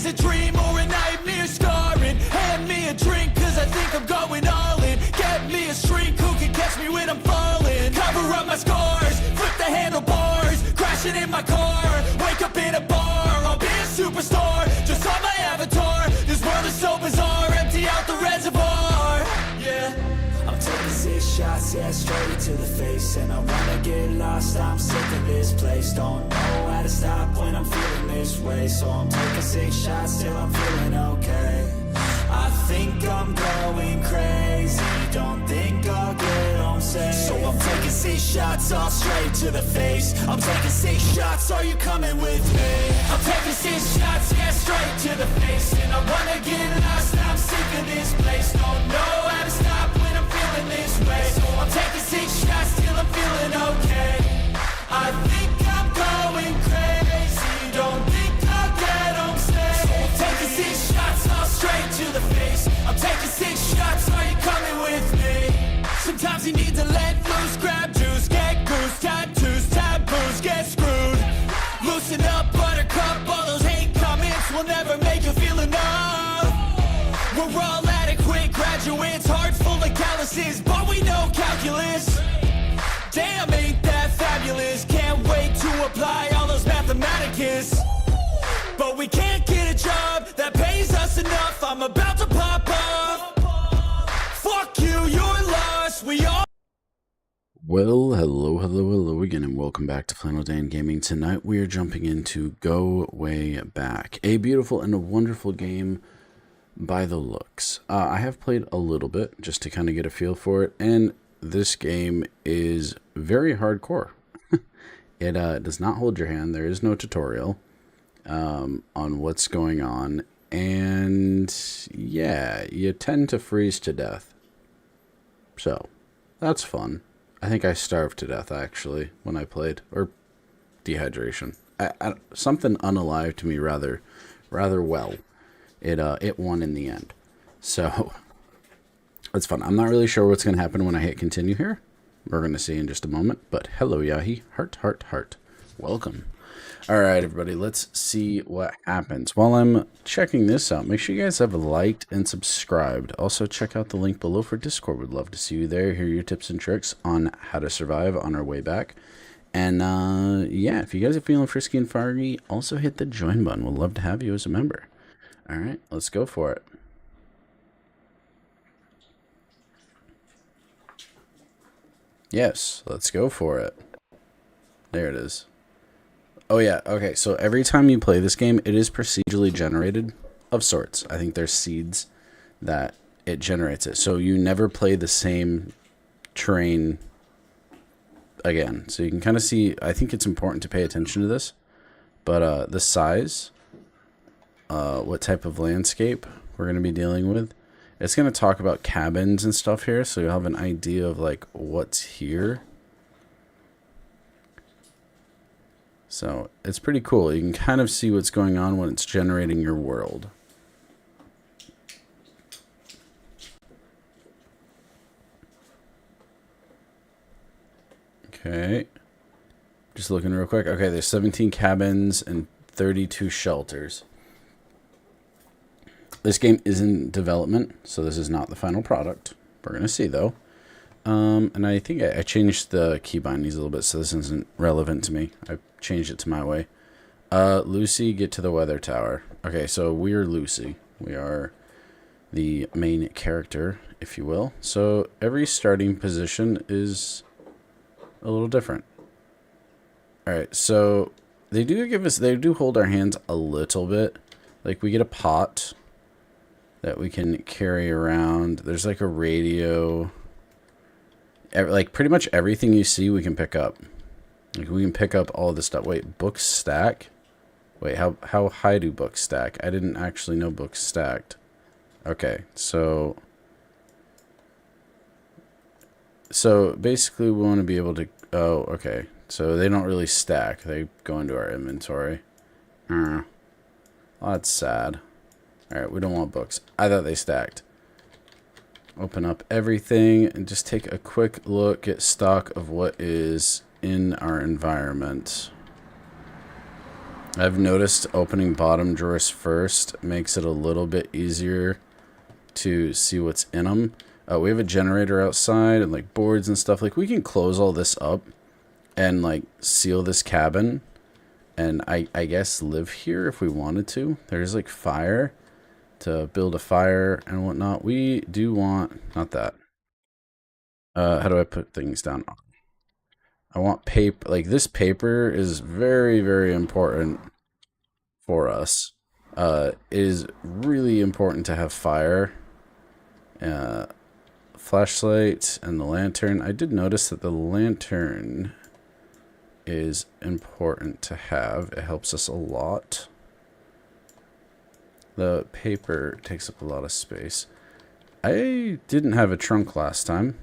is a dream or a nightmare scarring. Hand me a drink cause I think I'm going all in. Get me a shrink who can catch me when I'm falling. Cover up my scars, flip the handlebars, crashing in my car, wake up in a bar. I'll be a superstar, just on my avatar. This world is so bizarre, empty out the reservoir. Yeah, I'm taking 6 shots, yeah, straight to the face. And I wanna get lost, I'm sick of this place. Don't know how to stop when I'm feeling this way. So I'm taking 6 shots till I'm feeling okay. I think I'm going crazy, don't think I'll get home safe. So I'm taking 6 shots, all straight to the face. I'm taking 6 shots, are you coming with me? I'm taking 6 shots, yeah, straight to the face. And I wanna get lost, I'm sick of this place. Don't know how to stop when I'm feeling this way. So I'm taking 6 shots till I'm feeling okay. I think I'm going crazy, don't think I'll get home safe. So I'm taking 6 shots, all straight to the face. I'm taking 6 shots, are you coming with me? Sometimes you need to let loose, grab juice, get goose, tattoos, taboos, get screwed. Loosen up, buttercup, all those hate comments will never make you feel enough. We're all adequate graduates, hearts full of calluses, but we know calculus. Damn, ain't that fabulous? Can't wait to apply all those mathematicus. But we can't get a job that pays us enough. I'm about to pop off. Fuck you, you're lost. We all. Well, hello again, and welcome back to Flannel Dan Gaming. Tonight we are jumping into Go Way Back, a beautiful and a wonderful game by the looks. I have played a little bit just to kind of get a feel for it, and this game is very hardcore. It does not hold your hand. There is no tutorial on what's going on, and yeah, you tend to freeze to death. So that's fun. I think I starved to death actually when I played, or dehydration. Something unalive to me rather well. It won in the end. So it's fun. I'm not really sure what's going to happen when I hit continue here. We're going to see in just a moment. But hello, Yahi. Heart. Welcome. All right, everybody. Let's see what happens. While I'm checking this out, make sure you guys have liked and subscribed. Also, check out the link below for Discord. Would love to see you there. Hear your tips and tricks on how to survive on our way back. And yeah, if you guys are feeling frisky and fiery, also hit the join button. We'd love to have you as a member. All right, let's go for it. Yes, let's go for it. There it is. Oh yeah, okay, so every time you play this game, it is procedurally generated of sorts. I think there's seeds that it generates it. So you never play the same terrain again. So you can kind of see, I think it's important to pay attention to this. But the size, what type of landscape we're going to be dealing with. It's going to talk about cabins and stuff here, so you'll have an idea of like what's here. So it's pretty cool. You can kind of see what's going on when it's generating your world. Okay. Just looking real quick. Okay, there's 17 cabins and 32 shelters. This game is in development, so this is not the final product. We're going to see, though. And I think I changed the key bindings a little bit, so this isn't relevant to me. I changed it to my way. Lucy, get to the weather tower. Okay, so we're Lucy. We are the main character, if you will. So every starting position is a little different. Alright, so they do hold our hands a little bit. Like, we get a pot that we can carry around. There's like a radio. Like pretty much everything you see we can pick up. Like we can pick up all this stuff. Wait, books stack? Wait, how high do books stack? I didn't actually know books stacked. Okay, so basically we want to be able to, oh, okay. So they don't really stack. They go into our inventory. Oh, that's sad. Alright, we don't want books. I thought they stacked. Open up everything and just take a quick look at stock of what is in our environment. I've noticed opening bottom drawers first makes it a little bit easier to see what's in them. We have a generator outside and like boards and stuff. Like we can close all this up and like seal this cabin and I guess live here if we wanted to. There's like fire to build a fire and whatnot. We do want, not that. How do I put things down? I want paper. Like this paper is very, very important for us. It is really important to have fire. Flashlight and the lantern. I did notice that the lantern is important to have. It helps us a lot. The paper takes up a lot of space. I didn't have a trunk last time,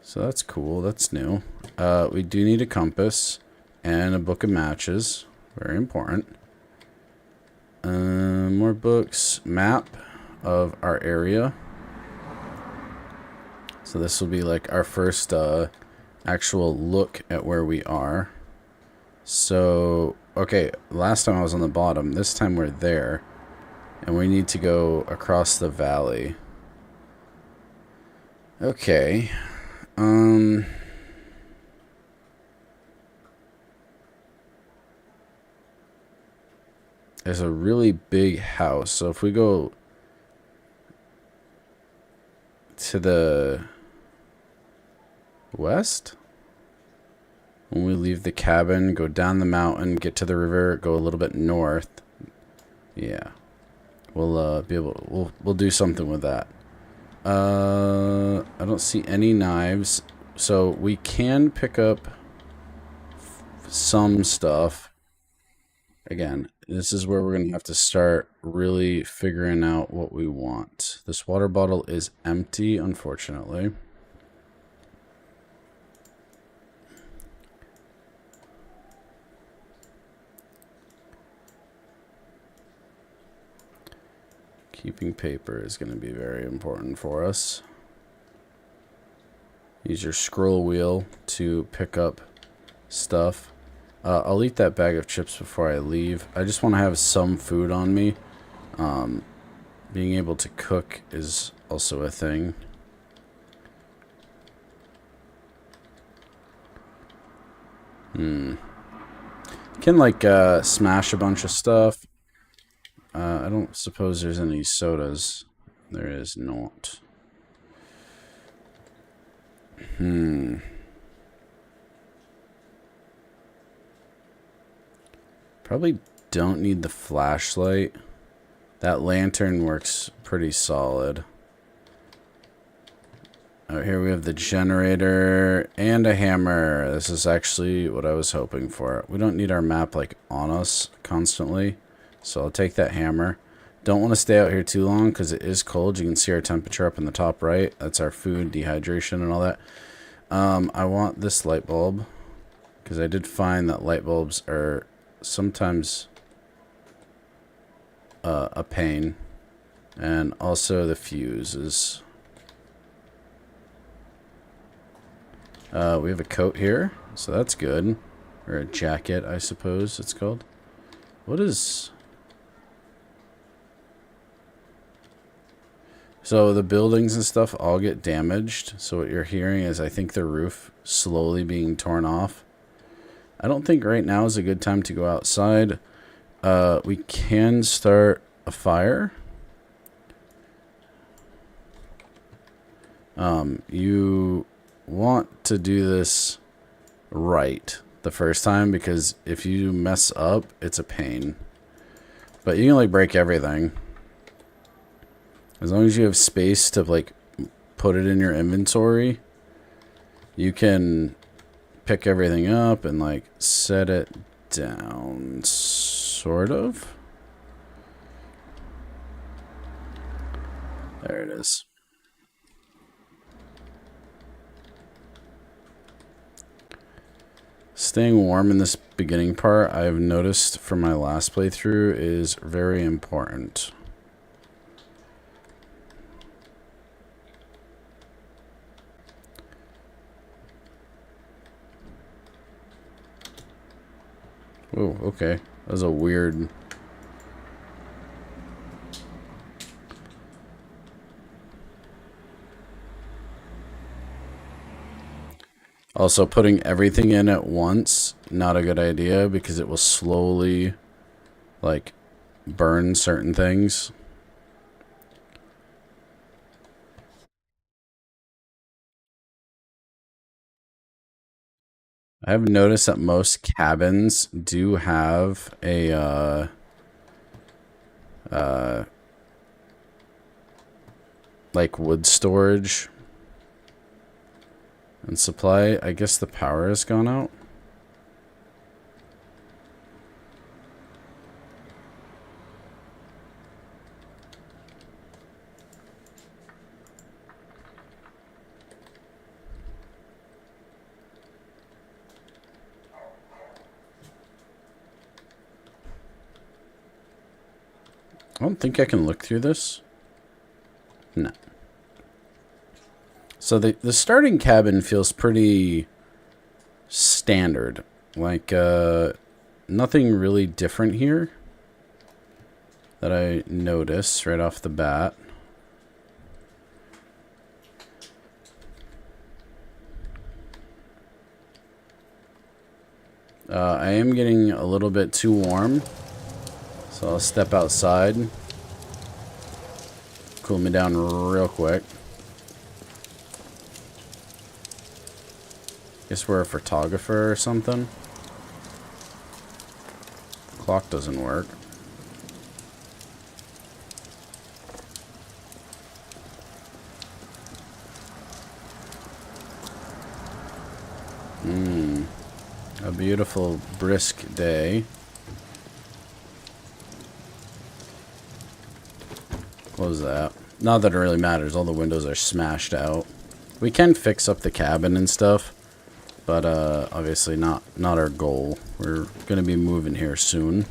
so that's cool. That's new. We do need a compass and a book of matches. Very important. More books. Map of our area. So this will be like our first actual look at where we are. So, okay, last time I was on the bottom. This time we're there. And we need to go across the valley. Okay. There's a really big house. So if we go to the west, when we leave the cabin, go down the mountain, get to the river, go a little bit north. Yeah. We'll be able we'll do something with that. I don't see any knives, so we can pick up some stuff. Again, this is where we're going to have to start really figuring out what we want. This water bottle is empty, unfortunately. Keeping paper is going to be very important for us. Use your scroll wheel to pick up stuff. I'll eat that bag of chips before I leave. I just want to have some food on me. Being able to cook is also a thing. You can like smash a bunch of stuff. I don't suppose there's any sodas. There is not. Probably don't need the flashlight. That lantern works pretty solid. Oh, here we have the generator and a hammer. This is actually what I was hoping for. We don't need our map like on us constantly. So I'll take that hammer. Don't want to stay out here too long because it is cold. You can see our temperature up in the top right. That's our food, dehydration, and all that. I want this light bulb because I did find that light bulbs are sometimes a pain. And also the fuses. We have a coat here, so that's good. Or a jacket, I suppose it's called. What is... So the buildings and stuff all get damaged. So what you're hearing is I think the roof slowly being torn off. I don't think right now is a good time to go outside. We can start a fire. You want to do this right the first time because if you mess up, it's a pain. But you can like break everything. As long as you have space to like put it in your inventory, you can pick everything up and like set it down, sort of. There it is. Staying warm in this beginning part, I've noticed from my last playthrough, is very important. Oh, okay. That was a weird... Also, putting everything in at once, not a good idea because it will slowly, like, burn certain things. I have noticed that most cabins do have a, like, wood storage and supply. I guess the power has gone out. I don't think I can look through this. No. So the starting cabin feels pretty standard. Like, nothing really different here that I notice right off the bat. I am getting a little bit too warm, so I'll step outside. Cool me down real quick. Guess we're a photographer or something. Clock doesn't work. A beautiful brisk day. Close that. Not that it really matters. All the windows are smashed out. We can fix up the cabin and stuff, but obviously not our goal. We're gonna be moving here soon.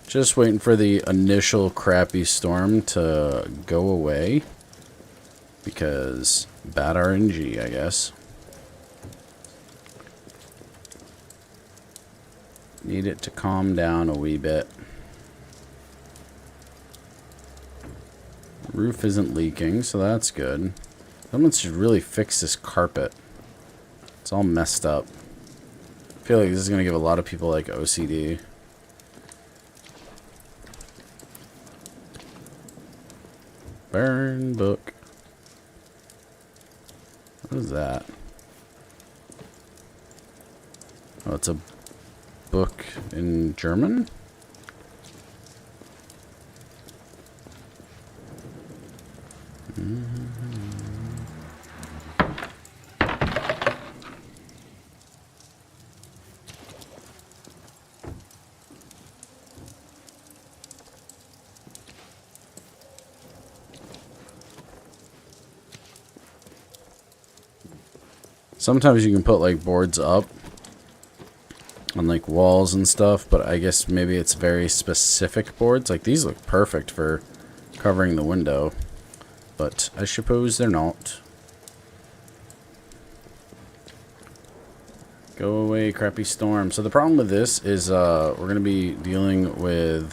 Just waiting for the initial crappy storm to go away, because bad RNG, I guess. Need it to calm down a wee bit. Roof isn't leaking, so that's good. Someone should really fix this carpet. It's all messed up. I feel like this is going to give a lot of people like OCD. Burn book. What is that? Oh, it's a book in German? Sometimes you can put like boards up on like walls and stuff, but I guess maybe it's very specific boards. Like these look perfect for covering the window, but I suppose they're not. Go away, crappy storm. So the problem with this is we're gonna be dealing with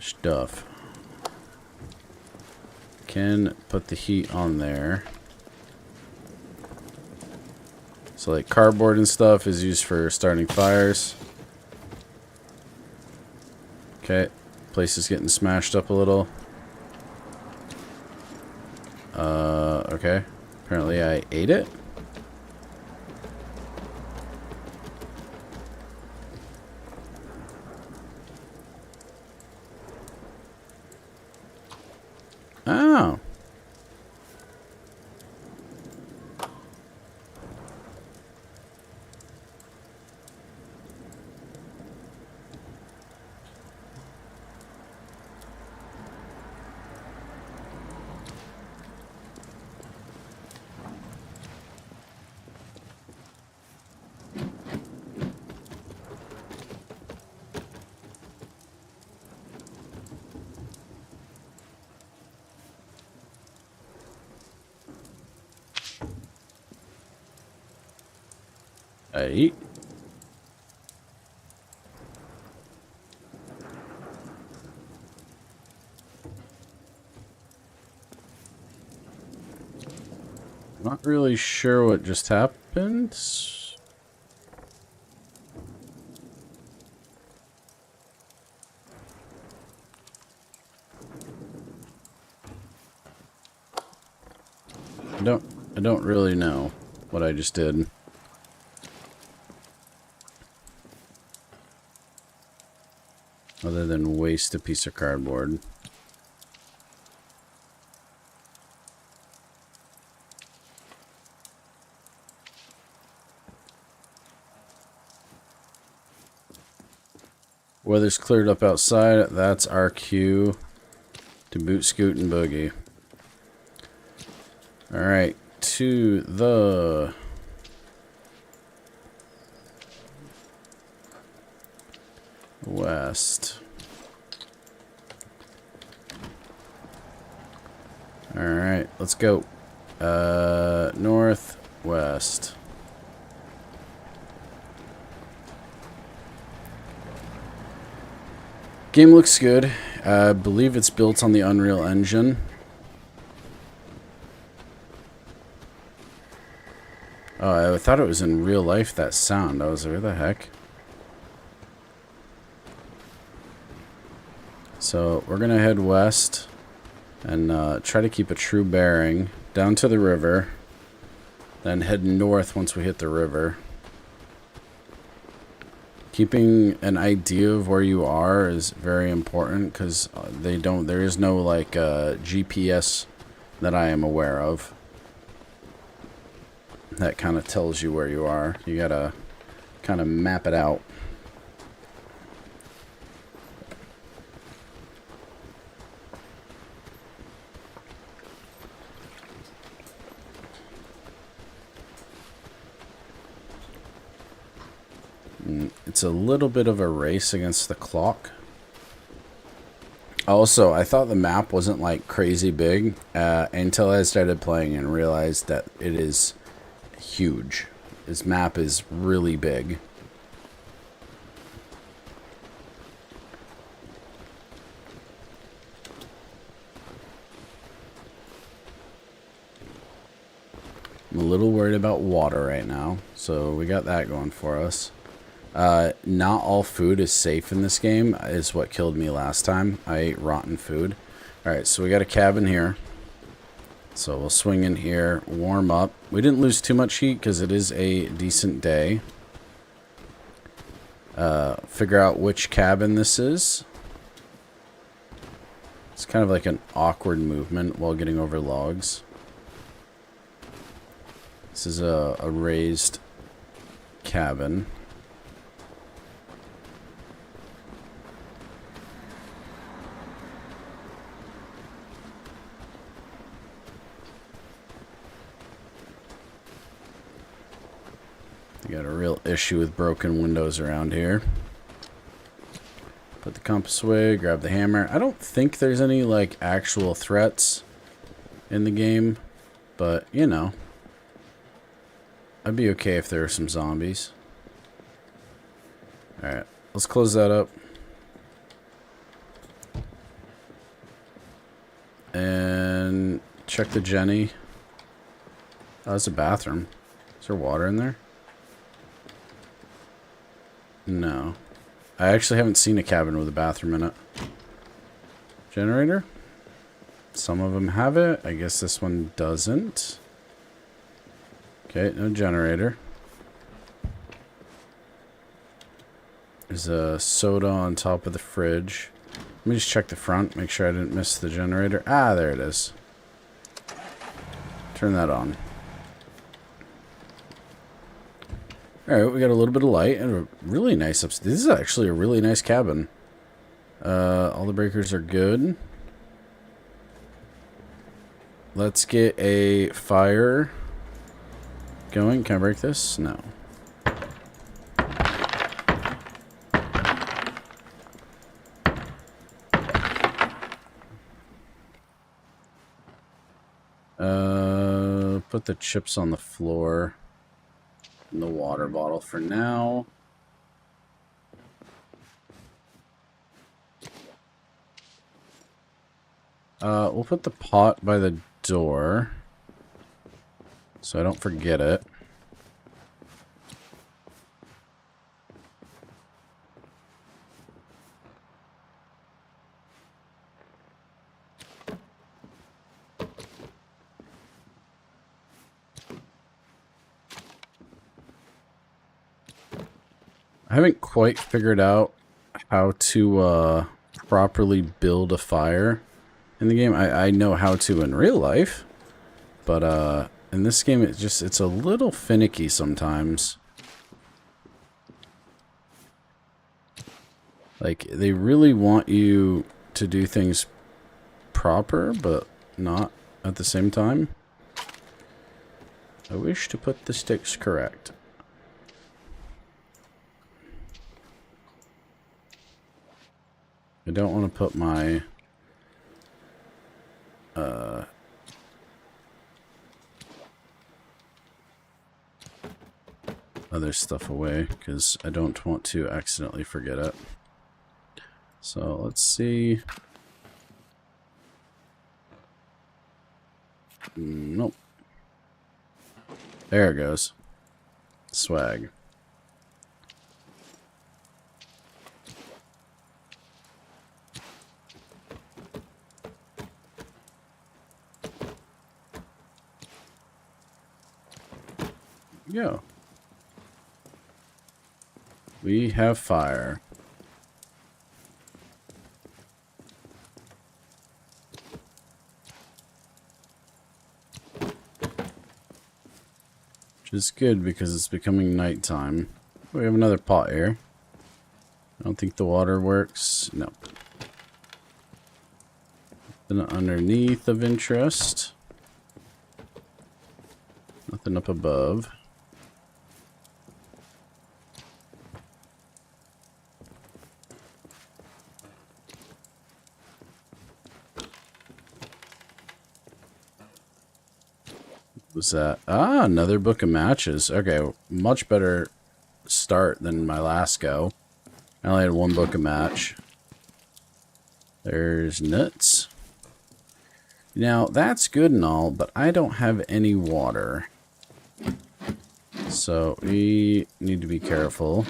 stuff. Can put the heat on there. So like cardboard and stuff is used for starting fires. Okay, place is getting smashed up a little. Okay. Apparently I ate it. Oh. I eat. Not really sure what just happened. I don't really know what I just did. Other than waste a piece of cardboard. Weather's cleared up outside. That's our cue to boot, scoot, and boogie. Alright, to the west. Alright, let's go. Northwest. Game looks good. I believe it's built on the Unreal Engine. Oh, I thought it was in real life, that sound. I was like, where the heck? So, we're going to head west and try to keep a true bearing down to the river. Then head north once we hit the river. Keeping an idea of where you are is very important because there is no like GPS that I am aware of that kind of tells you where you are. You gotta kind of map it out. It's a little bit of a race against the clock. Also, I thought the map wasn't like crazy big until I started playing and realized that it is huge. This map is really big. I'm a little worried about water right now, so we got that going for us. Not all food is safe in this game is what killed me last time. I ate rotten food. Alright, so we got a cabin here. So we'll swing in here, warm up. We didn't lose too much heat because it is a decent day. Figure out which cabin this is. It's kind of like an awkward movement while getting over logs. This is a raised cabin. You got a real issue with broken windows around here. Put the compass away, grab the hammer. I don't think there's any like actual threats in the game, but you know, I'd be okay if there were some zombies. Alright, let's close that up. And check the Jenny. Oh, that's a bathroom. Is there water in there? No. I actually haven't seen a cabin with a bathroom in it. Generator? Some of them have it. I guess this one doesn't. Okay, no generator. There's a soda on top of the fridge. Let me just check the front, make sure I didn't miss the generator. Ah, there it is. Turn that on. Alright, we got a little bit of light and a really nice upstairs. This is actually a really nice cabin. All the breakers are good. Let's get a fire going. Can I break this? No. Put the chips on the floor. And the water bottle for now. We'll put the pot by the door. so I don't forget it. I haven't quite figured out how to properly build a fire in the game. I know how to in real life, but in this game it's a little finicky sometimes. Like, they really want you to do things proper, but not at the same time. I wish to put the sticks correct. I don't want to put my other stuff away because I don't want to accidentally forget it. So let's see. Nope. There it goes. Swag. Go. We have fire. Which is good because it's becoming nighttime. We have another pot here. I don't think the water works. No. Nothing underneath of interest. Nothing up above. Was that? Ah, another book of matches. Okay, much better start than my last go. I only had one book of match. There's nuts. Now, that's good and all, but I don't have any water. So, we need to be careful.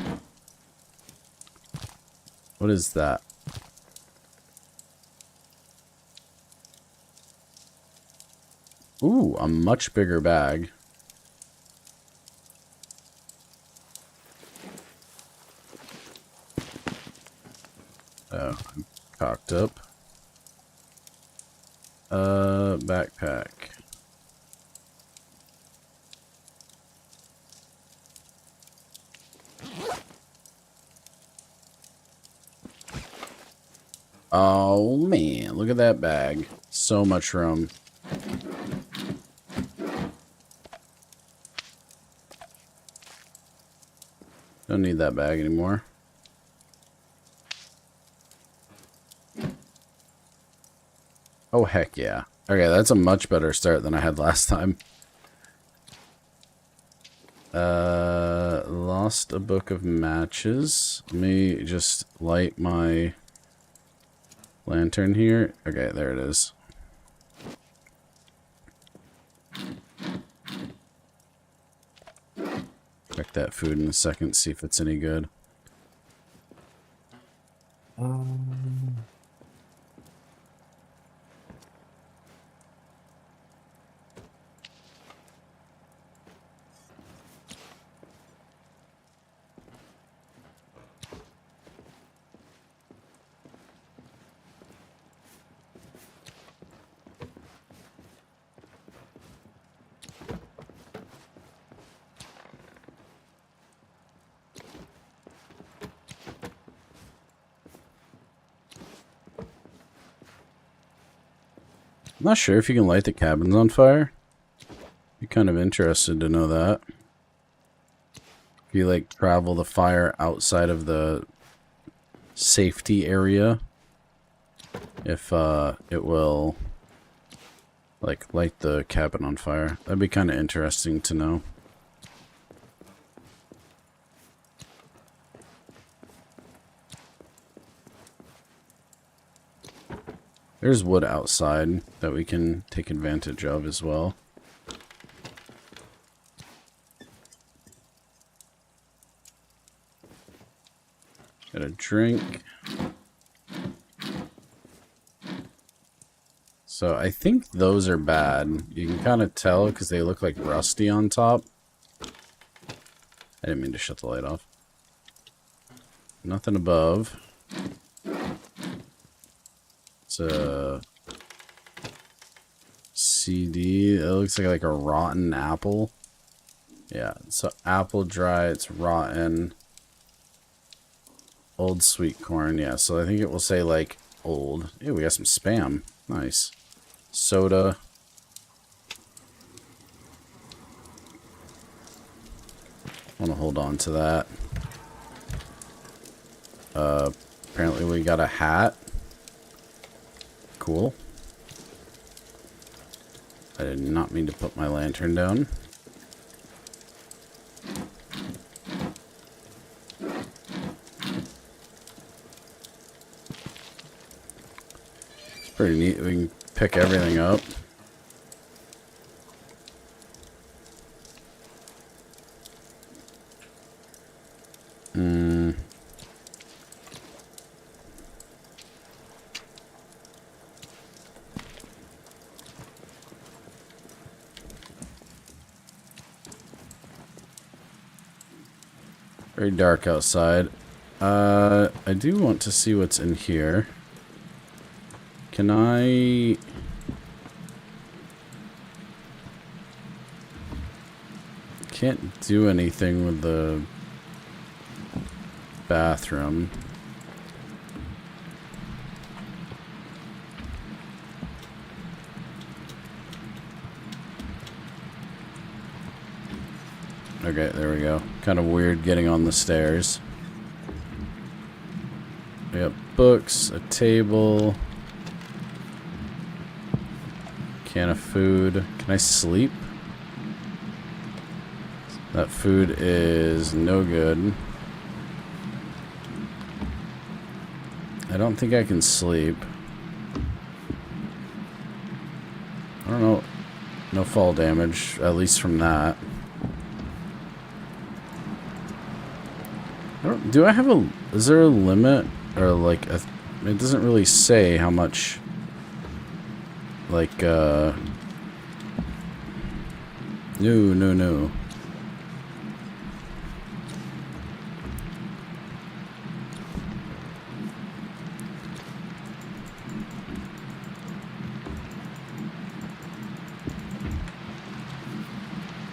What is that? Ooh, a much bigger bag. Oh, I'm cocked up. Backpack. Oh man, look at that bag. So much room. Don't need that bag anymore. Oh, heck yeah. Okay, that's a much better start than I had last time. Lost a book of matches. Let me just light my lantern here. Okay, there it is. Check that food in a second, see if it's any good. I'm not sure if you can light the cabins on fire. Be kind of interested to know that. If you like travel the fire outside of the safety area, if it will like light the cabin on fire. That'd be kind of interesting to know. There's wood outside that we can take advantage of as well. drink. So I think those are bad. You can kind of tell because they look like rusty on top. I didn't mean to shut the light off. Nothing above. It's a CD. It looks like a rotten apple. Yeah, so apple dry, it's rotten. Old sweet corn, yeah, so I think it will say like old. Ew, we got some Spam. Nice. Soda. I want to hold on to that. Apparently we got a hat. Cool. I did not mean to put my lantern down. It's pretty neat. We can pick everything up. Very dark outside. I do want to see what's in here. Can I... Can't do anything with the bathroom. Okay, there we go. Kind of weird getting on the stairs. We got books, a table, can of food. Can I sleep? That food is no good. I don't think I can sleep. I don't know. No fall damage, at least from that. Do I have a... Is there a limit? Or like a... It doesn't really say how much... Like, No.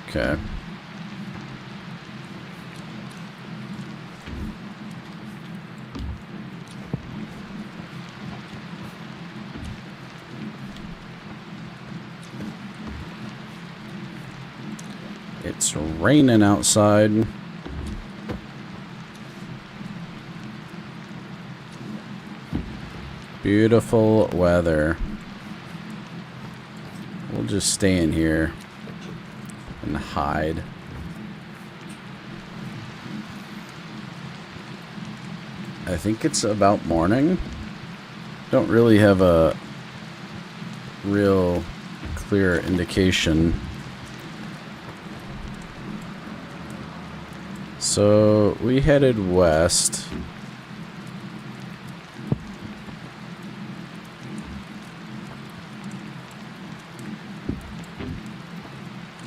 Okay. It's raining outside. Beautiful weather. We'll just stay in here and hide. I think it's about morning. Don't really have a real clear indication. So we headed west.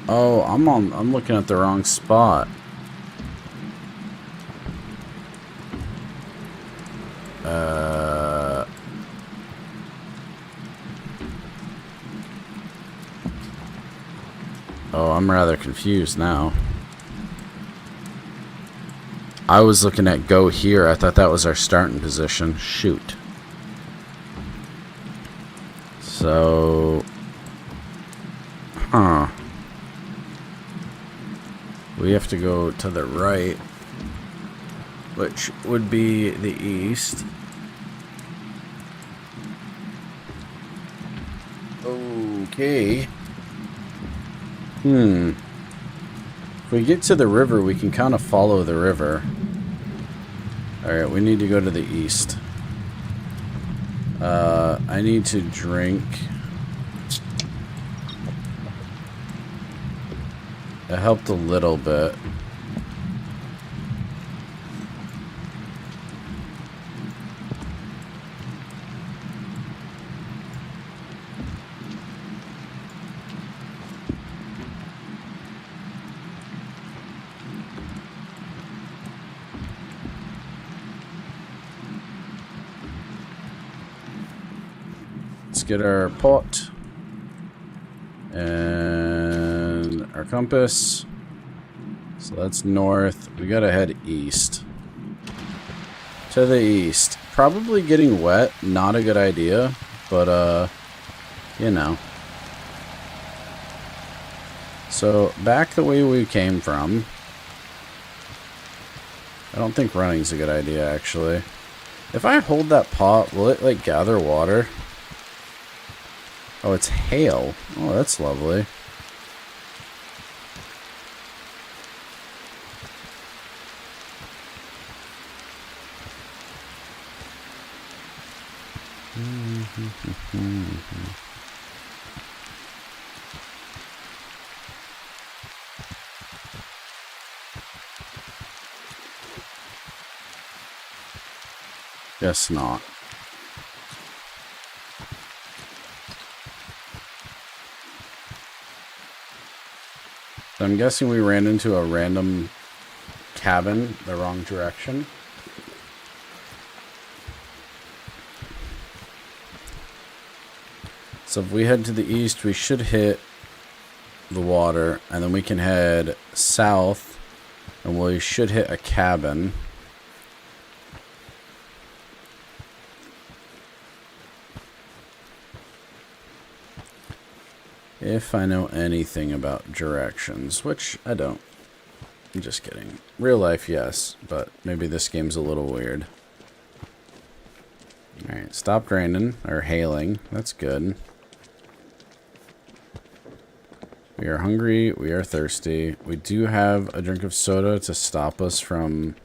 Oh, I'm looking at the wrong spot. Oh, I'm rather confused now. I was looking at go here. I thought that was our starting position. Shoot. So... Huh. We have to go to the right, which would be the east. Okay. If we get to the river, we can kind of follow the river. Alright, we need to go to the east. I need to drink. It helped a little bit. get our pot and our compass. So that's north. We gotta head east. To the east. Probably getting wet, not a good idea, but you know. So back the way we came from. I don't think running's a good idea, actually. If I hold that pot, will it, like, gather water? Oh, it's hail. Oh, that's lovely. Guess not. So I'm guessing we ran into a random cabin the wrong direction. So if we head to the east, we should hit the water, and then we can head south, and we should hit a cabin. If I know anything about directions, which I don't. I'm just kidding. Real life, yes, but maybe this game's a little weird. Alright, stopped raining, or hailing. That's good. We are hungry, we are thirsty. We do have a drink of soda to stop us from...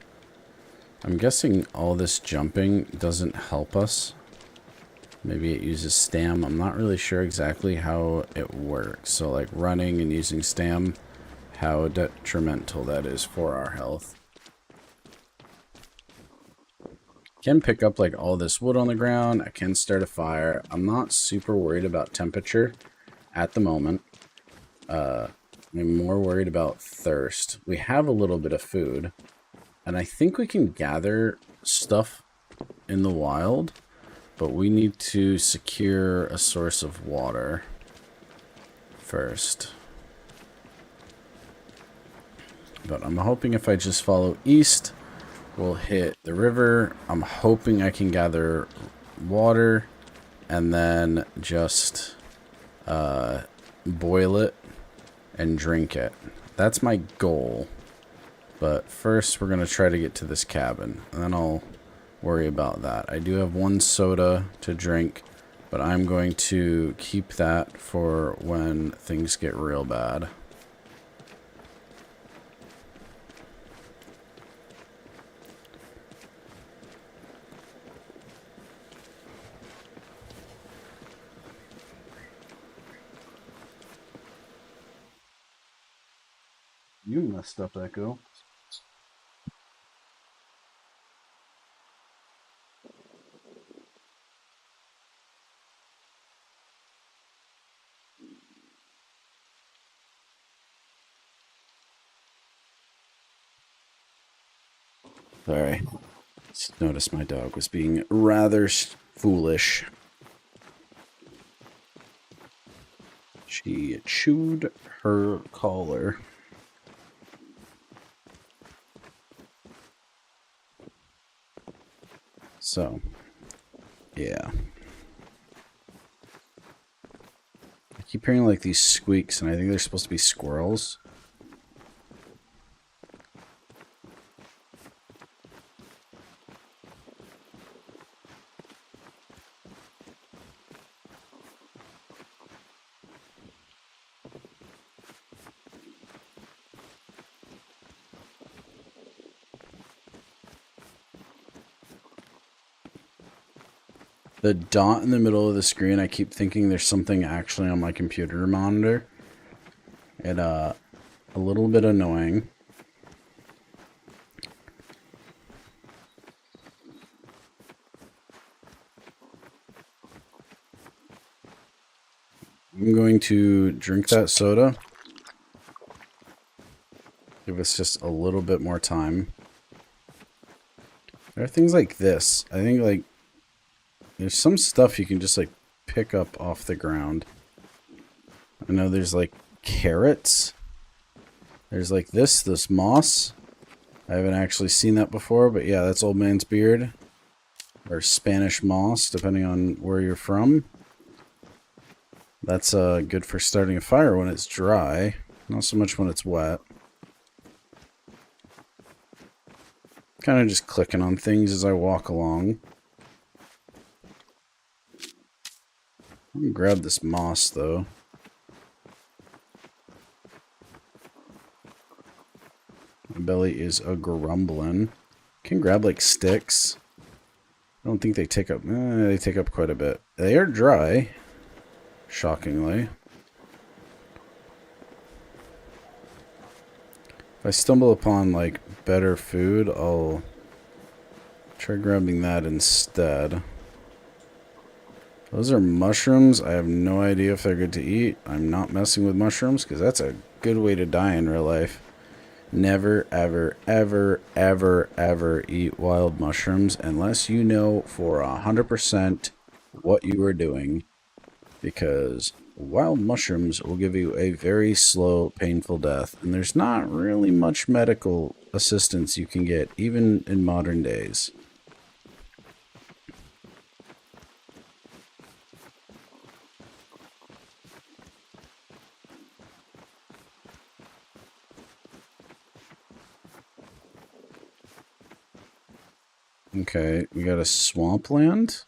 I'm guessing all this jumping doesn't help us. Maybe it uses stam. I'm not really sure exactly how it works. So like running and using stam, how detrimental that is for our health. Can pick up like all this wood on the ground. I can start a fire. I'm not super worried about temperature at the moment. I'm more worried about thirst. We have a little bit of food, and I think we can gather stuff in the wild, but we need to secure a source of water first. But I'm hoping if I just follow east, we'll hit the river. I'm hoping I can gather water and then just boil it and drink it. That's my goal. But first we're going to try to get to this cabin, and then I'll worry about that. I do have one soda to drink, but I'm going to keep that for when things get real bad. You messed up, Echo. Sorry. Just noticed my dog was being rather foolish. She chewed her collar. So, yeah. I keep hearing like these squeaks, and I think they're supposed to be squirrels. The dot in the middle of the screen, I keep thinking there's something actually on my computer monitor. It, a little bit annoying. I'm going to drink that soda. Give us just a little bit more time. There are things like this. I think, like, there's some stuff you can just, like, pick up off the ground? I know there's like carrots. There's like this moss. I haven't actually seen that before, but yeah, that's old man's beard. Or Spanish moss, depending on where you're from. That's good for starting a fire when it's dry. Not so much when it's wet. Kind of just clicking on things as I walk along. I'm gonna grab this moss, though. My belly is a grumbling. Can grab, like, sticks. I don't think they take up... they take up quite a bit. They are dry. Shockingly. If I stumble upon, like, better food, I'll try grabbing that instead. Those are mushrooms. I have no idea if they're good to eat. I'm not messing with mushrooms because that's a good way to die in real life. Never, ever, ever, ever, ever eat wild mushrooms unless you know for 100% what you are doing, because wild mushrooms will give you a very slow, painful death, and there's not really much medical assistance you can get, even in modern days. Okay, we got a swampland.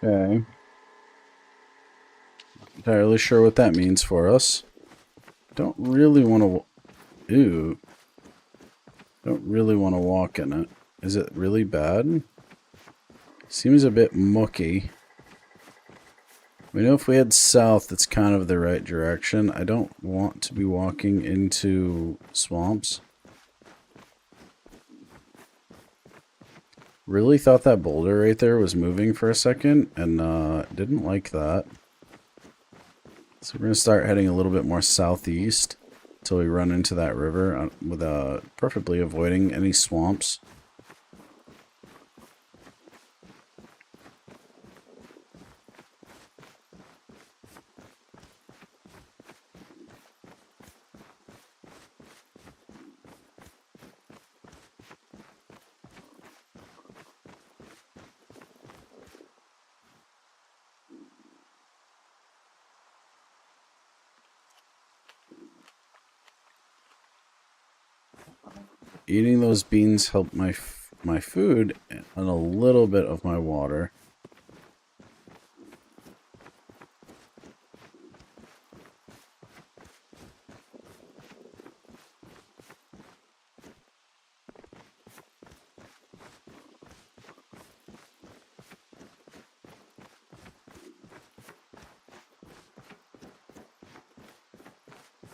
Okay. Not entirely sure what that means for us. Don't really want to... Ew. Don't really want to walk in it. Is it really bad? Seems a bit mucky. We know if we head south, it's kind of the right direction. I don't want to be walking into swamps. Really thought that boulder right there was moving for a second, and didn't like that. So we're going to start heading a little bit more southeast until we run into that river, with preferably avoiding any swamps. Eating those beans helped my food and a little bit of my water.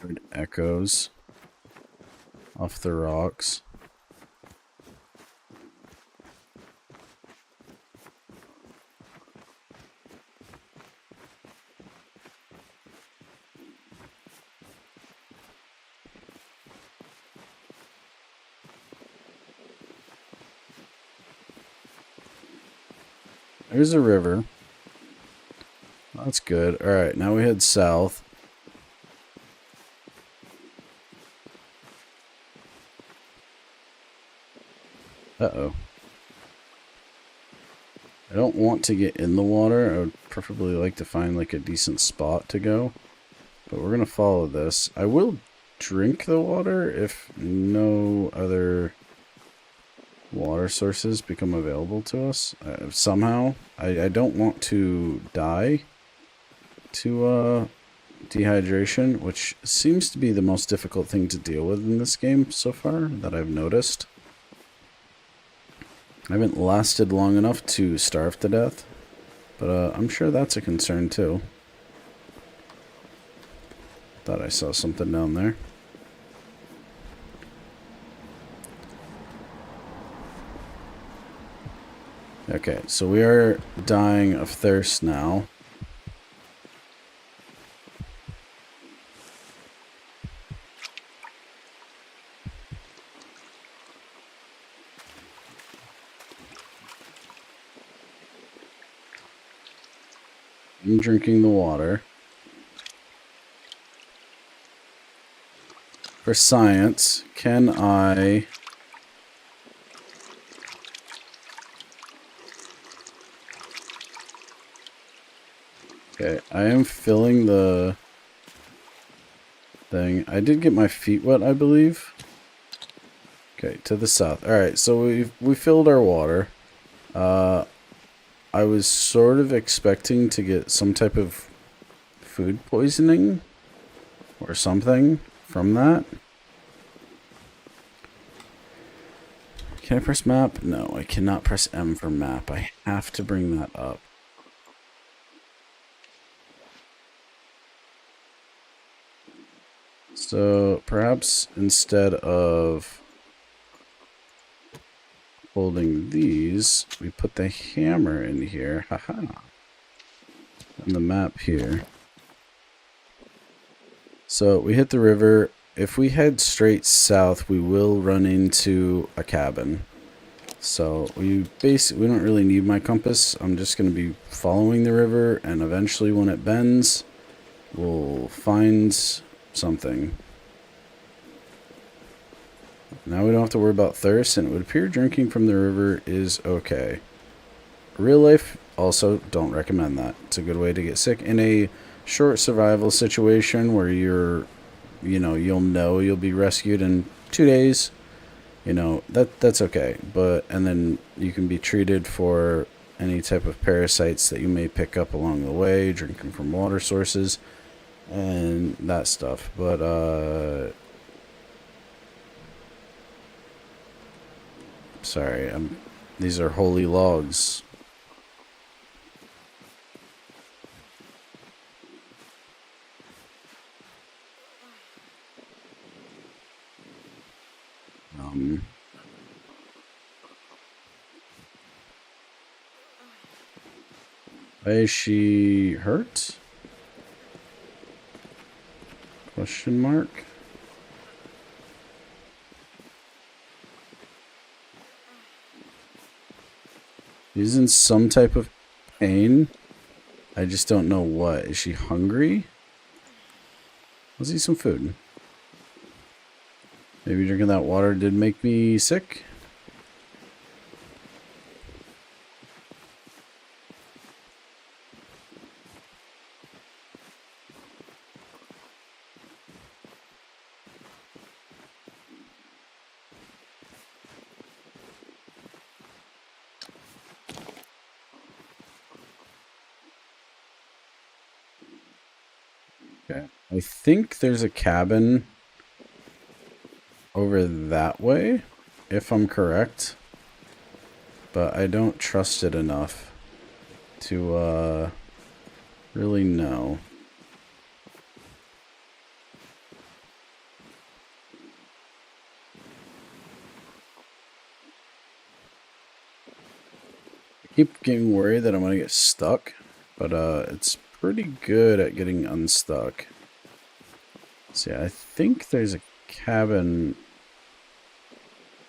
Heard echoes off the rocks. There's a river. That's good. Alright, now we head south. Uh-oh. I don't want to get in the water. I would preferably like to find like a decent spot to go. But we're going to follow this. I will drink the water if no other water sources become available to us. Somehow. I don't want to die to dehydration, which seems to be the most difficult thing to deal with in this game so far that I've noticed. I haven't lasted long enough to starve to death, but I'm sure that's a concern too. Thought I saw something down there. Okay, so we are dying of thirst now. I'm drinking the water. For science, can I... Okay, I am filling the thing. I did get my feet wet, I believe. Okay, to the south. Alright, so we filled our water. I was sort of expecting to get some type of food poisoning or something from that. Can I press map? No, I cannot press M for map. I have to bring that up. So perhaps instead of holding these, we put the hammer in here. Haha. And the map here. So we hit the river. If we head straight south, we will run into a cabin. So we don't really need my compass. I'm just going to be following the river, and eventually when it bends, we'll find something. Now we don't have to worry about thirst, and it would appear drinking from the river is okay. Real life, also don't recommend that. It's a good way to get sick in a short survival situation where you'll you'll be rescued in 2 days. You know, that's okay. And then you can be treated for any type of parasites that you may pick up along the way, drinking from water sources and that stuff. But sorry, these are holy logs. Why is she hurt? Question mark. She's in some type of pain. I just don't know what. Is she hungry? Let's eat some food. Maybe drinking that water did make me sick. Okay. I think there's a cabin over that way, if I'm correct. But I don't trust it enough to really know. I keep getting worried that I'm gonna get stuck, but it's pretty good at getting unstuck. See, I think there's a cabin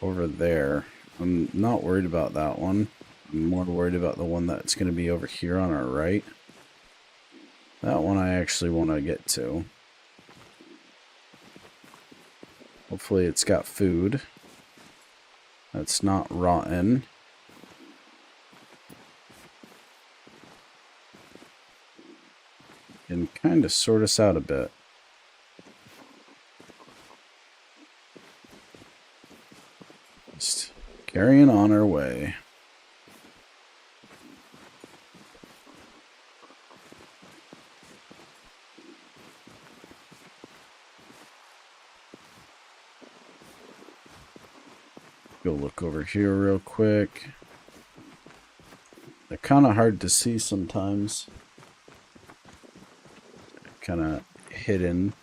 over there. I'm not worried about that one. I'm more worried about the one that's going to be over here on our right. That one I actually want to get to. Hopefully it's got food that's not rotten. And kind of sort us out a bit. Just carrying on our way. Go look over here real quick. They're kind of hard to see sometimes. Kind of hidden.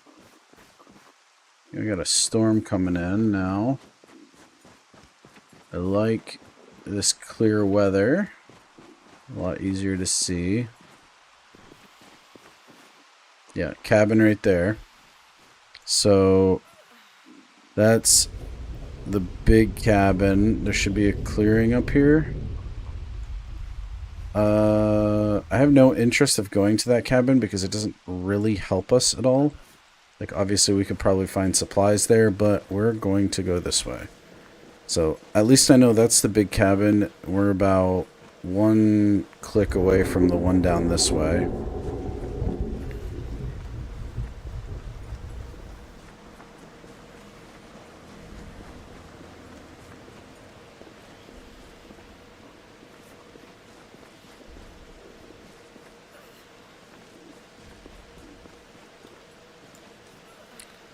We got a storm coming in now. I like this clear weather. A lot easier to see. Yeah, cabin right there. So that's the big cabin. There should be a clearing up here. I have no interest of going to that cabin because it doesn't really help us at all. Like, obviously we could probably find supplies there, but we're going to go this way. So at least I know that's the big cabin. We're about one click away from the one down this way.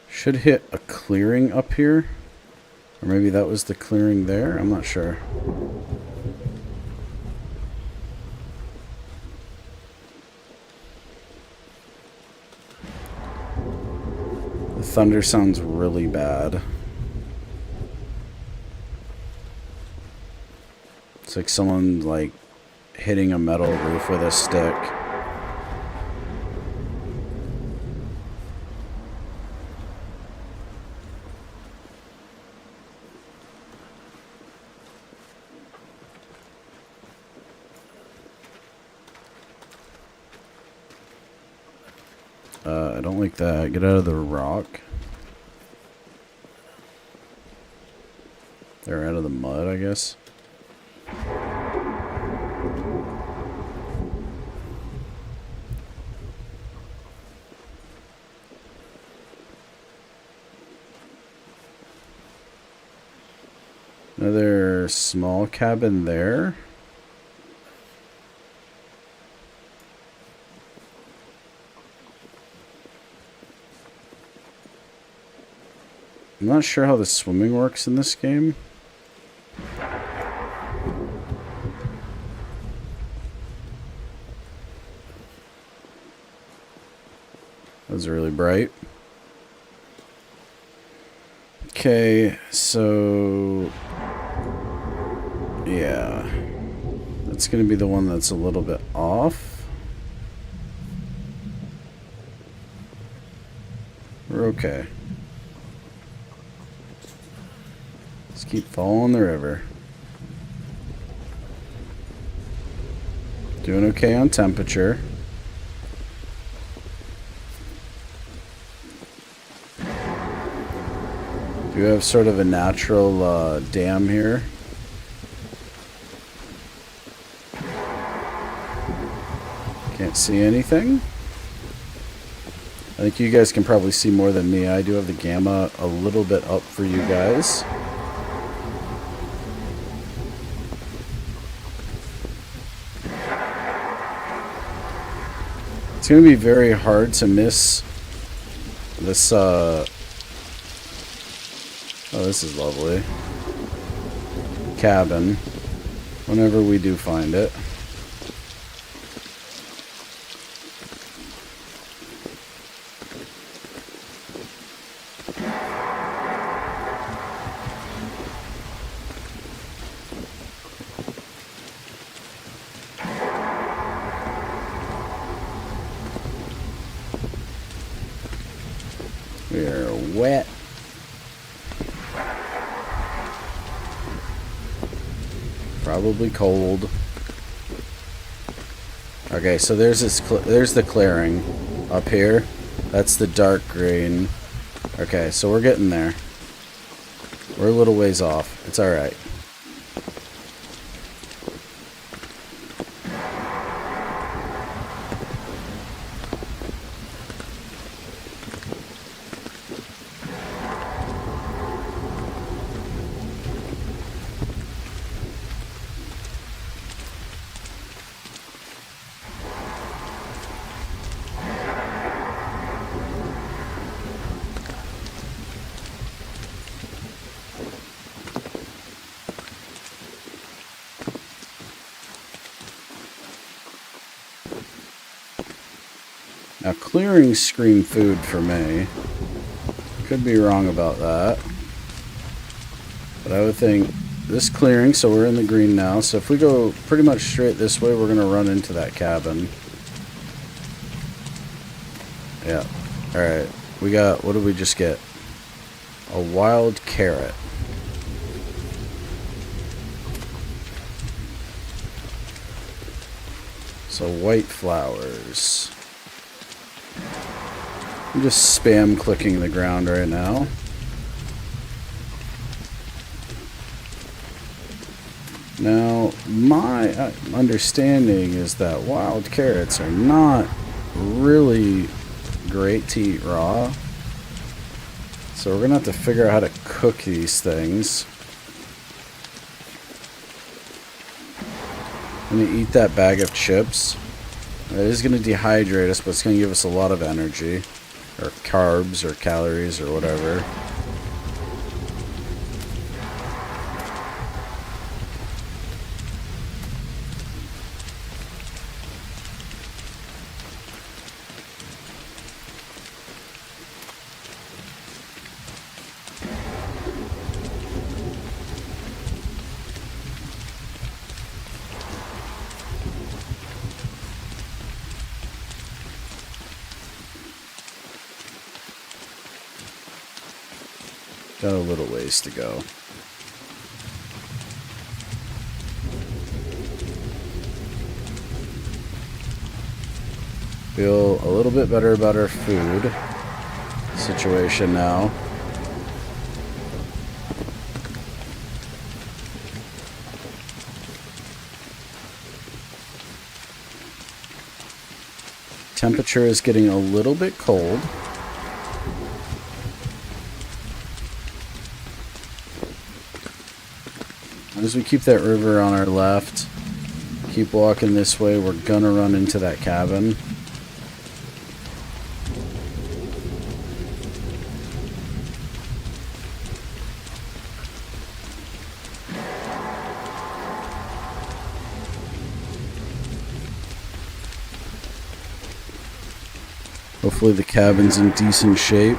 Should hit a clearing up here. Or maybe that was the clearing there. I'm not sure. The thunder sounds really bad. It's like someone like hitting a metal roof with a stick. I don't like that. Get out of the rock. They're out of the mud, I guess. Another small cabin there. I'm not sure how the swimming works in this game. That was really bright. Okay, so yeah, that's gonna be the one that's a little bit off. We're okay. Just keep following the river. Doing okay on temperature. Do have sort of a natural dam here. Can't see anything. I think you guys can probably see more than me. I do have the gamma a little bit up for you guys. It's going to be very hard to miss this, oh, this is lovely. Cabin. Whenever we do find it. We are wet. Probably cold. Okay, so there's this. There's the clearing up here. That's the dark green. Okay, so we're getting there. We're a little ways off. It's all right. Now, clearing screen food for me. Could be wrong about that. But I would think this clearing, so we're in the green now. So if we go pretty much straight this way, we're going to run into that cabin. Yeah. Alright. We got, what did we just get? A wild carrot. So white flowers. I'm just spam clicking the ground right now. Now, my understanding is that wild carrots are not really great to eat raw. So we're going to have to figure out how to cook these things. I'm going to eat that bag of chips. It is going to dehydrate us, but it's going to give us a lot of energy. Or carbs, or calories, or whatever. Got a little ways to go. Feel a little bit better about our food situation now. Temperature is getting a little bit cold. As we keep that river on our left, keep walking this way, we're gonna run into that cabin. Hopefully the cabin's in decent shape.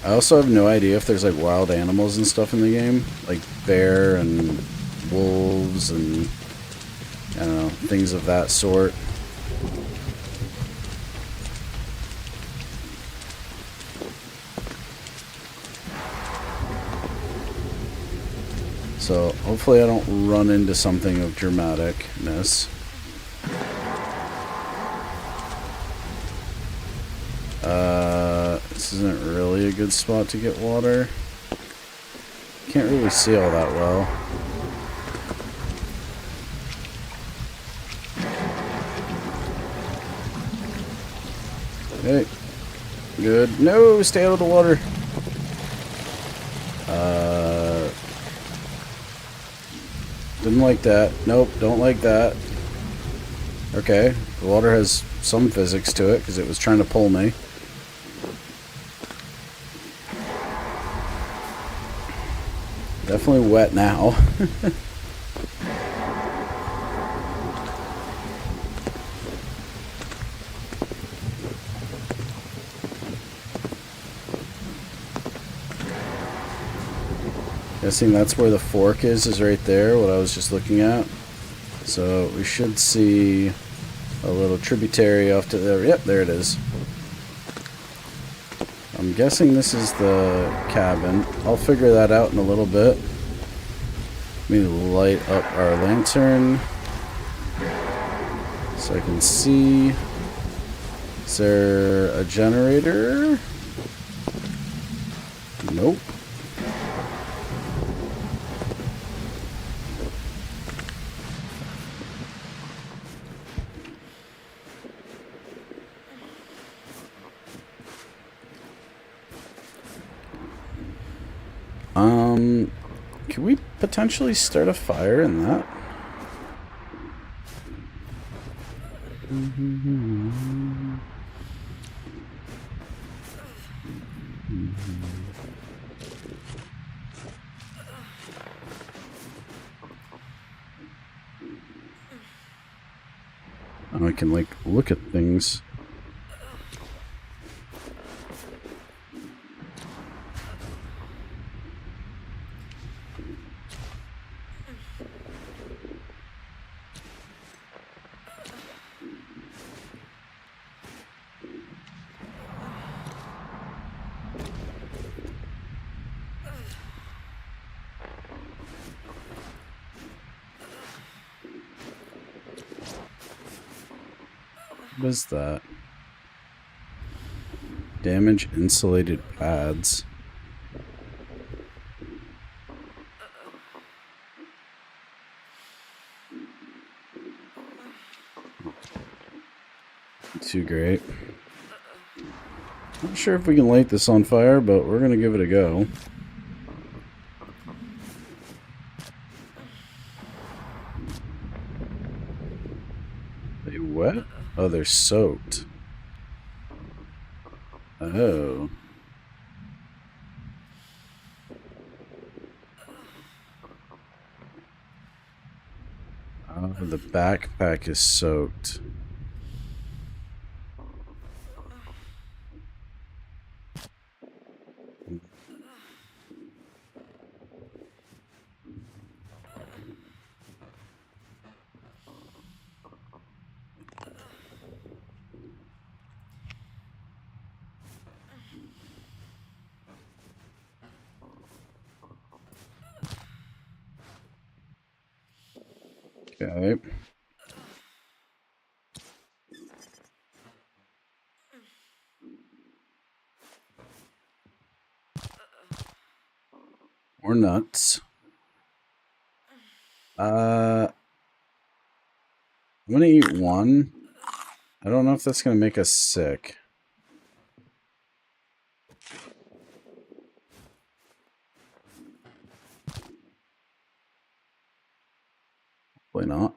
I also have no idea if there's like wild animals and stuff in the game, like bear and wolves and I don't know, things of that sort. So hopefully I don't run into something of dramaticness. This isn't really a good spot to get water. Can't really see all that well. Okay. Good. No, stay out of the water. Didn't like that. Nope, don't like that. Okay. The water has some physics to it because it was trying to pull me. Definitely wet now. Guessing that's where the fork is right there, what I was just looking at. So we should see a little tributary off to there. Yep, there it is. I'm guessing this is the cabin. I'll figure that out in a little bit. Let me light up our lantern so I can see. Is there a generator? Nope. Can we potentially start a fire in that? I can, like, look at things. What is that? Damage insulated pads. Too great. Not sure if we can light this on fire, but we're gonna give it a go. They wet? Oh, they're soaked. Oh. Oh, the backpack is soaked. Okay. More nuts. I'm gonna eat one. I don't know if that's gonna make us sick. Probably not.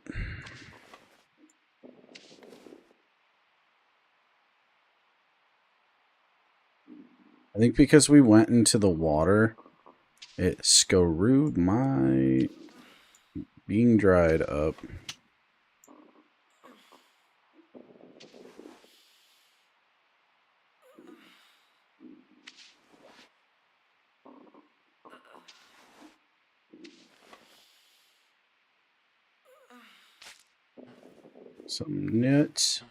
I think because we went into the water, it screwed my being dried up. Some nuts.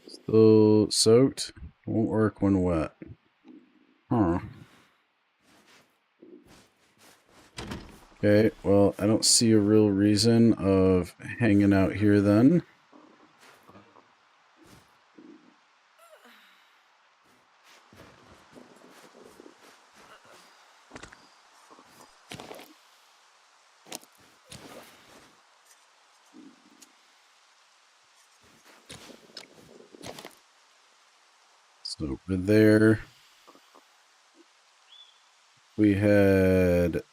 Still soaked. Won't work when wet. Huh. Okay, well, I don't see a real reason of hanging out here then. So over there, we had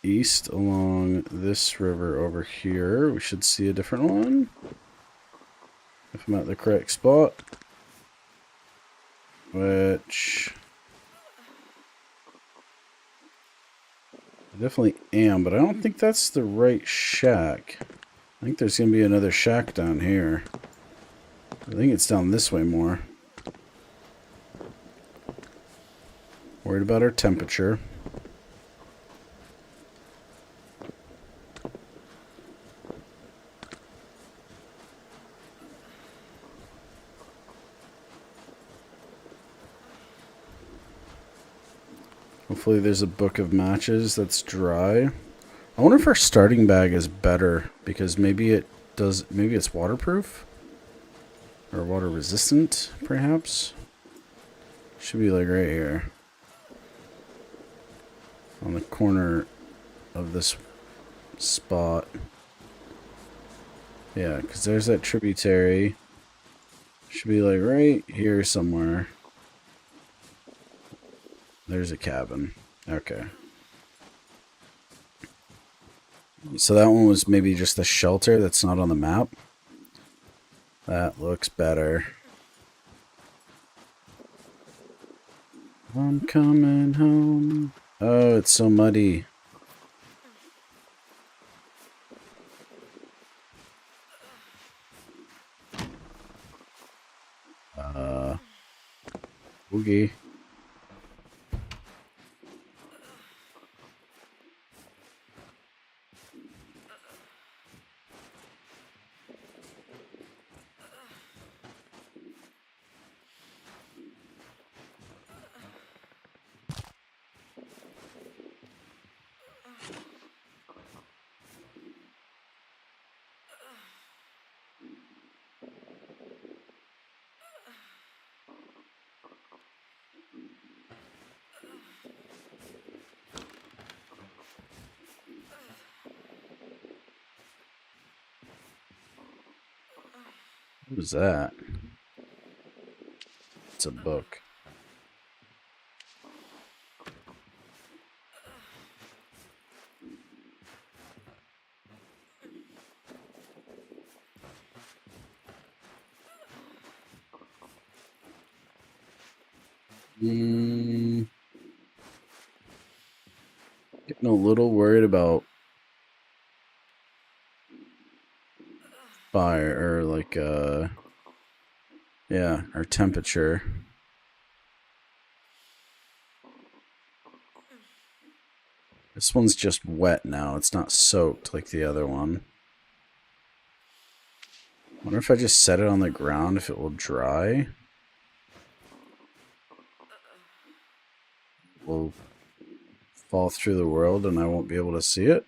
east along this river over here. We should see a different one if I'm at the correct spot, which I definitely am, but I don't think that's the right shack. I think there's gonna be another shack down here. I think it's down this way more. Worried about our temperature. Hopefully there's a book of matches that's dry. I wonder if our starting bag is better because maybe it's waterproof or water resistant perhaps. Should be like right here on the corner of this spot. Yeah, because there's that tributary. Should be like right here somewhere. There's a cabin. Okay. So that one was maybe just a shelter that's not on the map. That looks better. I'm coming home. Oh, it's so muddy. Boogie. What was that? It's a book. Getting a little worried about fire, or like, yeah, our temperature. This one's just wet now. It's not soaked like the other one. I wonder if I just set it on the ground, if it will dry. Will fall through the world and I won't be able to see it.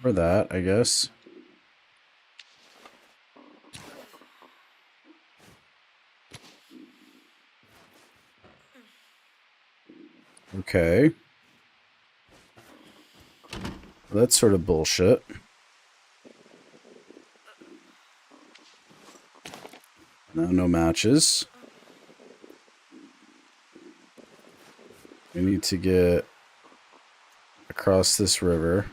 Or that, I guess. Okay. That's sort of bullshit. No matches. We need to get across this river.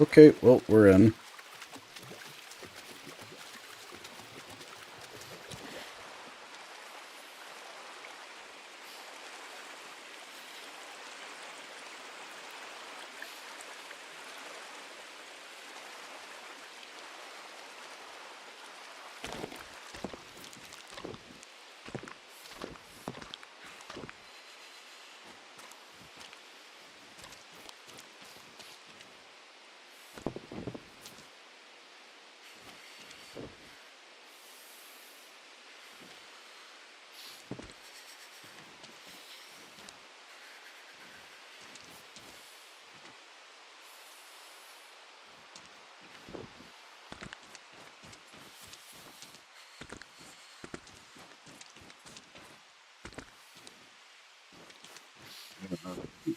Okay, well, we're in.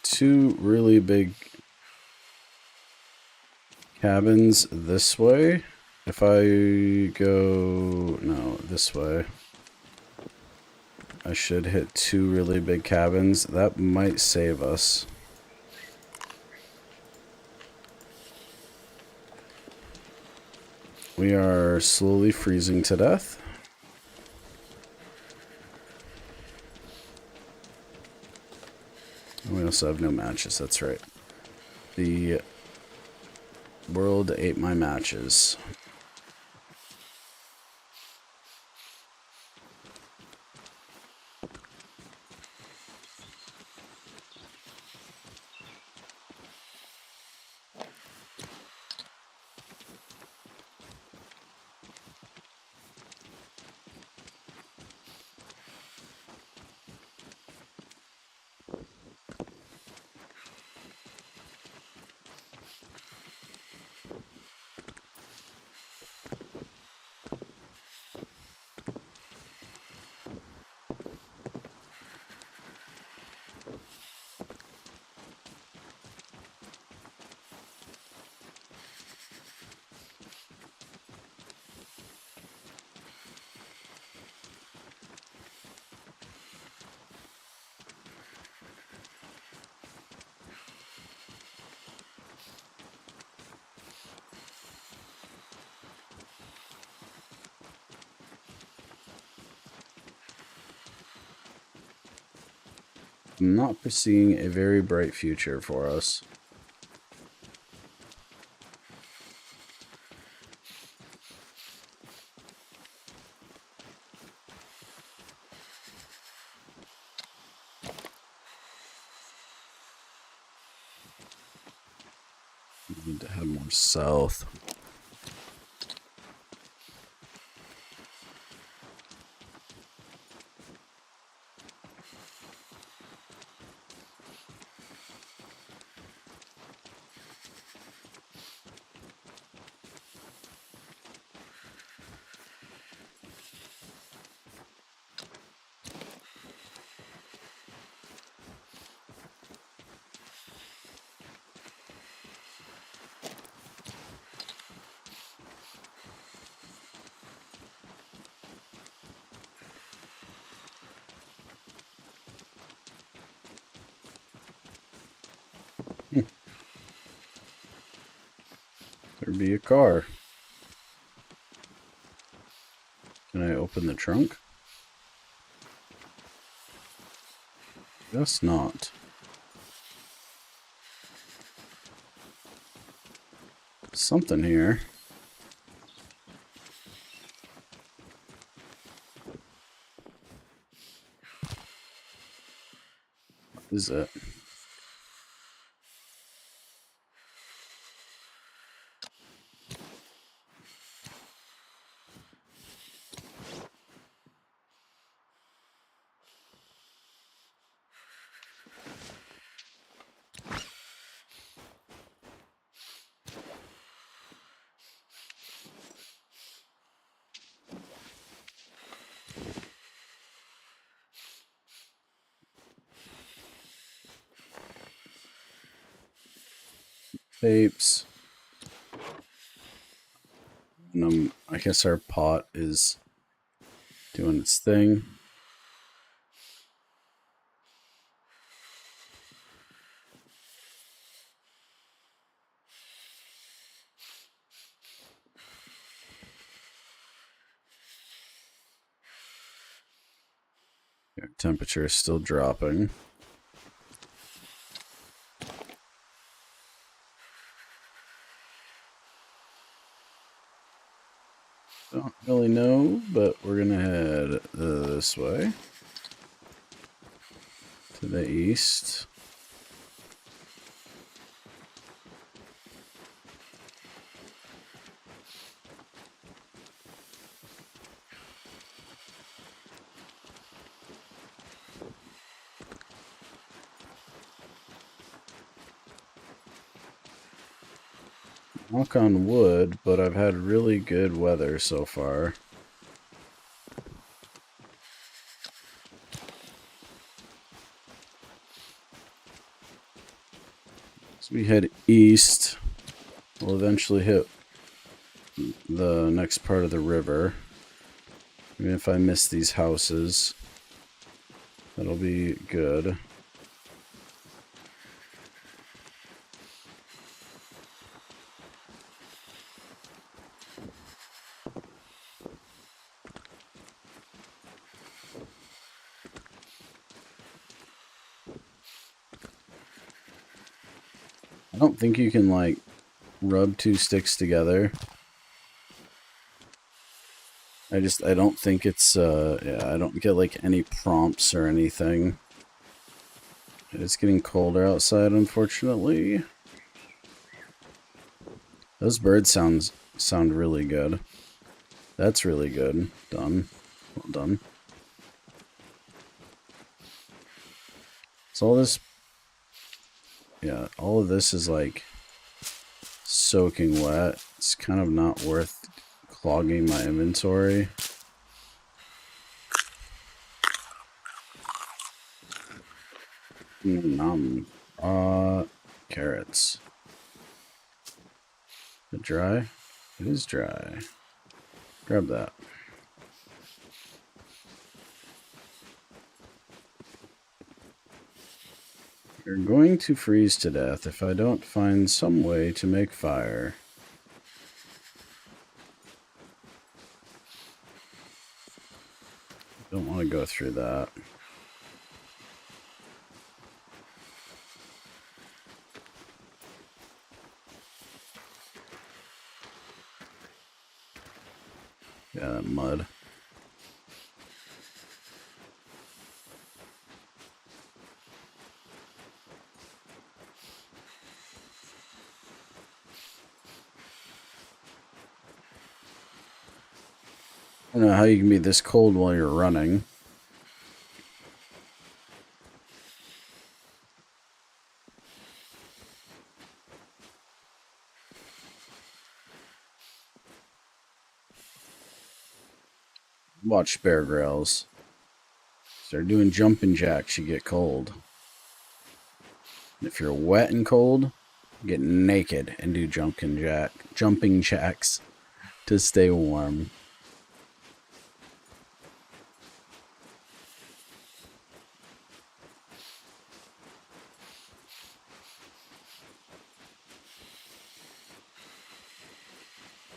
Two really big cabins this way. If I go, no, this way, I should hit two really big cabins. That might save us. We are slowly freezing to death. We also have no matches, that's right. The world ate my matches. I'm not foreseeing a very bright future for us. We need to head more south. There'd be a car. Can I open the trunk? Guess not. Something here. What is it? Tapes. And I guess our pot is doing its thing. Our temperature is still dropping. Don't really know, but we're gonna head this way to the east. Knock on wood, but I've had really good weather so far. As we head east, we'll eventually hit the next part of the river. Even if I miss these houses, that'll be good. I don't think you can, like, rub two sticks together. I don't think it's, yeah, I don't get, like, any prompts or anything. It's getting colder outside, unfortunately. Those birds sound really good. That's really good. Done. Well done. So all this... Yeah, all of this is, like, soaking wet. It's kind of not worth clogging my inventory. Carrots. Is it dry? It is dry. Grab that. You're going to freeze to death if I don't find some way to make fire. Don't want to go through that. Yeah, that mud. I don't know how you can be this cold while you're running. Watch Bear Grylls. Start doing jumping jacks, you get cold. And if you're wet and cold, get naked and do jumping jacks to stay warm.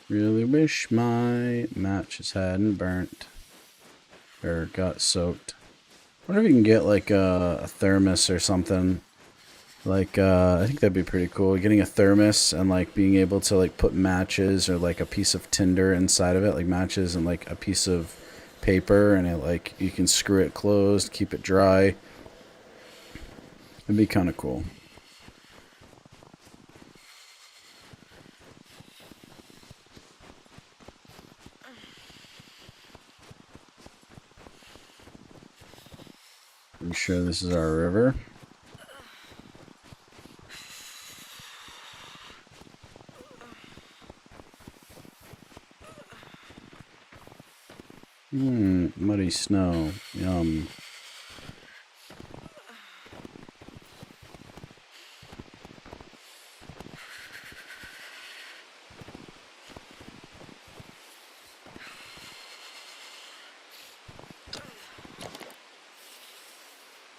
Really wish my matches hadn't burnt or got soaked. I wonder if you can get like a thermos or something. Like I think that'd be pretty cool. Getting a thermos and like being able to like put matches or like a piece of tinder inside of it, like matches and like a piece of paper, and it like you can screw it closed, keep it dry. It'd be kind of cool. I'm sure this is our river. Muddy snow. Yum.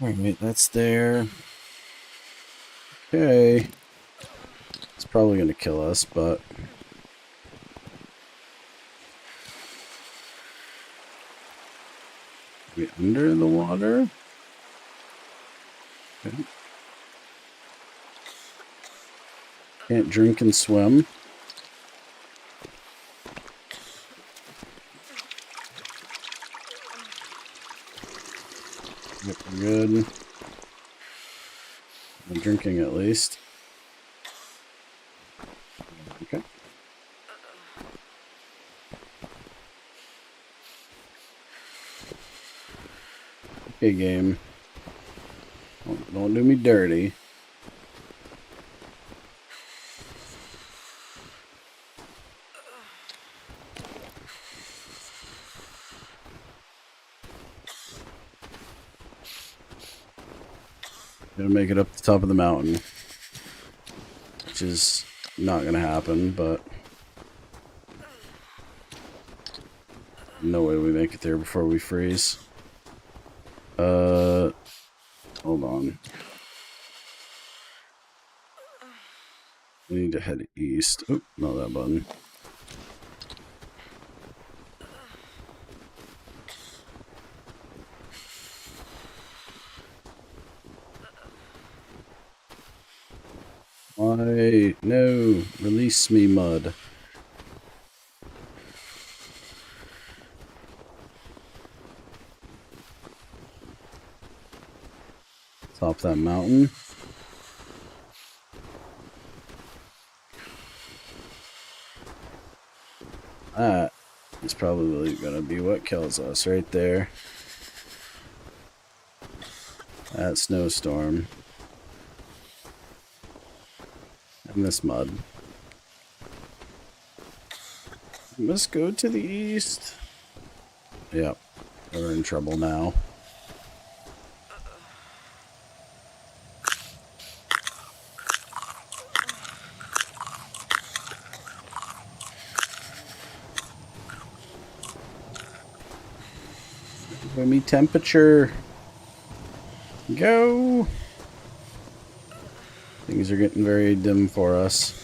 Alright, that's there. Okay. It's probably gonna kill us, but... we under the water? Okay. Can't drink and swim. Yep, we're good. I'm drinking at least. Okay. Okay, game. Don't do me dirty. Gonna make it up the top of the mountain, which is not gonna happen, but no way we make it there before we freeze. Hold on. We need to head east. Oh, not that button. Why? No! Release me, mud. Top that mountain. That is probably gonna be what kills us right there. That snowstorm. And this mud. Let's go to the east. Yep, we're in trouble now. Give me temperature. Go. Things are getting very dim for us.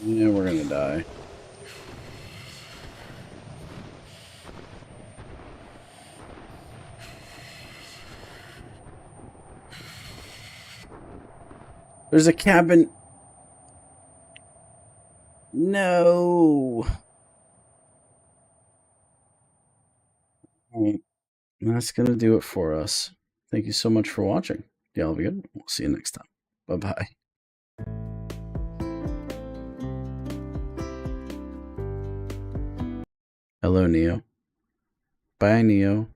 Yeah, we're gonna die. There's a cabin. No. Well, that's gonna do it for us. Thank you so much for watching. Y'all be good. We'll see you next time. Bye-bye. Hello, Neo. Bye, Neo.